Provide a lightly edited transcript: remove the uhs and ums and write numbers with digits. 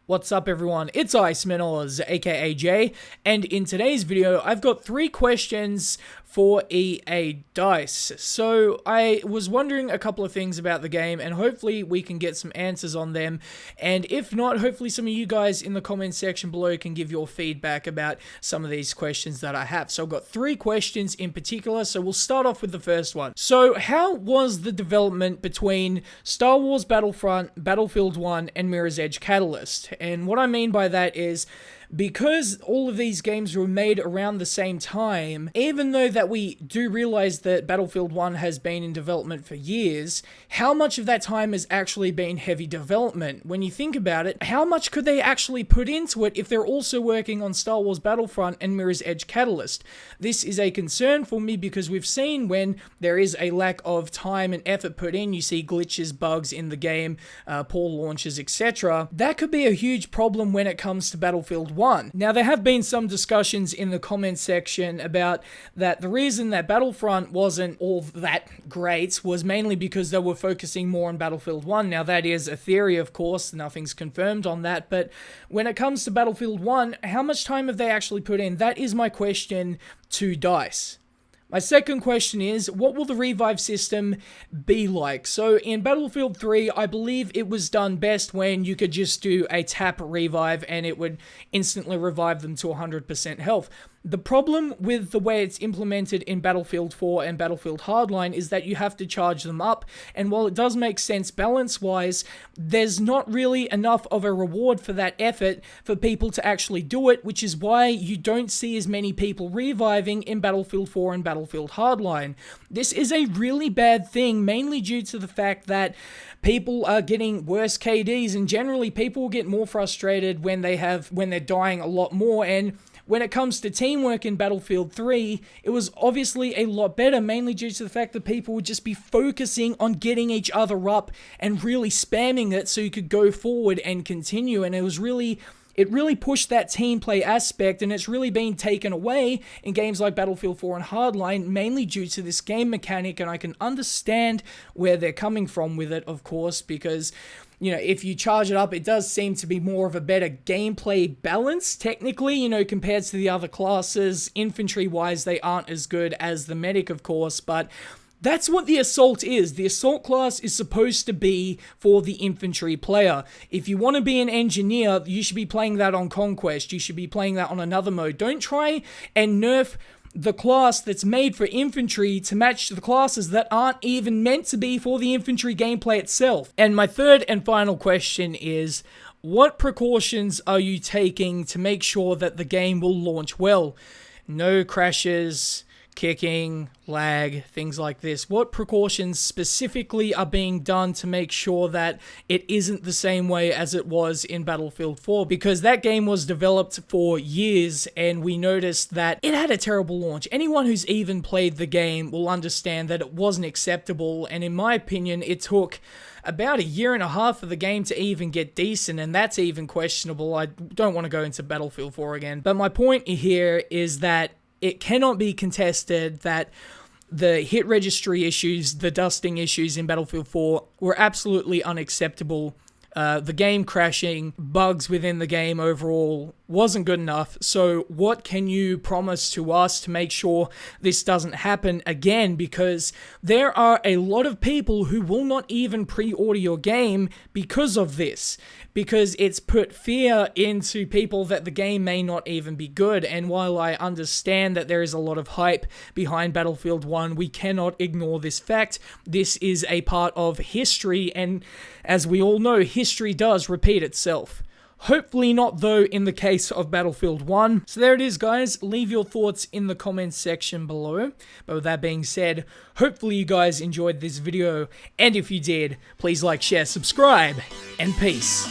What's up everyone, it's Iceman aka Jay, and in today's video I've got 3 questions for EA DICE. So I was wondering a couple of things about the game and hopefully we can get some answers on them, and if not, hopefully some of you guys in the comment section below can give your feedback about some of these questions that I have. So I've got 3 questions in particular, so we'll start off with the first one. So how was the development between Star Wars Battlefront, Battlefield 1 and Mirror's Edge Catalyst? And what I mean by that is, because all of these games were made around the same time, even though that we do realize that Battlefield 1 has been in development for years, how much of that time has actually been heavy development? When you think about it, how much could they actually put into it if they're also working on Star Wars Battlefront and Mirror's Edge Catalyst? This is a concern for me because we've seen when there is a lack of time and effort put in, you see glitches, bugs in the game, poor launches, etc. That could be a huge problem when it comes to Battlefield 1. Now, there have been some discussions in the comment section about that the reason that Battlefront wasn't all that great was mainly because they were focusing more on Battlefield 1. Now, that is a theory, of course, nothing's confirmed on that, but when it comes to Battlefield 1, how much time have they actually put in? That is my question to DICE. My second question is, what will the revive system be like? So in Battlefield 3, I believe it was done best when you could just do a tap revive and it would instantly revive them to 100% health. The problem with the way it's implemented in Battlefield 4 and Battlefield Hardline is that you have to charge them up, and while it does make sense balance-wise, there's not really enough of a reward for that effort for people to actually do it, which is why you don't see as many people reviving in Battlefield 4 and Battlefield Hardline. This is a really bad thing, mainly due to the fact that people are getting worse KDs, and generally people will get more frustrated when they're dying a lot more. And when it comes to teamwork in Battlefield 3, it was obviously a lot better, mainly due to the fact that people would just be focusing on getting each other up and really spamming it so you could go forward and continue, and it really pushed that team play aspect, and it's really been taken away in games like Battlefield 4 and Hardline, mainly due to this game mechanic, and I can understand where they're coming from with it, of course, because if you charge it up, it does seem to be more of a better gameplay balance, technically, compared to the other classes. Infantry-wise, they aren't as good as the medic, of course, but that's what the assault is. The assault class is supposed to be for the infantry player. If you want to be an engineer, you should be playing that on Conquest. You should be playing that on another mode. Don't try and nerf the class that's made for infantry to match the classes that aren't even meant to be for the infantry gameplay itself. And my third and final question is, what precautions are you taking to make sure that the game will launch well? No crashes, kicking, lag, things like this. What precautions specifically are being done to make sure that it isn't the same way as it was in Battlefield 4? Because that game was developed for years and we noticed that it had a terrible launch. Anyone who's even played the game will understand that it wasn't acceptable, and in my opinion, it took about 1.5 years for the game to even get decent, and that's even questionable. I don't want to go into Battlefield 4 again, but my point here is that it cannot be contested that the hit registry issues, the dusting issues in Battlefield 4 were absolutely unacceptable. The game crashing, bugs within the game overall wasn't good enough. So what can you promise to us to make sure this doesn't happen again? Because there are a lot of people who will not even pre-order your game because of this. Because it's put fear into people that the game may not even be good. And while I understand that there is a lot of hype behind Battlefield 1, we cannot ignore this fact. This is a part of history, and as we all know, history does repeat itself. Hopefully not, though, in the case of Battlefield 1. So there it is, guys. Leave your thoughts in the comments section below. But with that being said, hopefully you guys enjoyed this video. And if you did, please like, share, subscribe, and peace.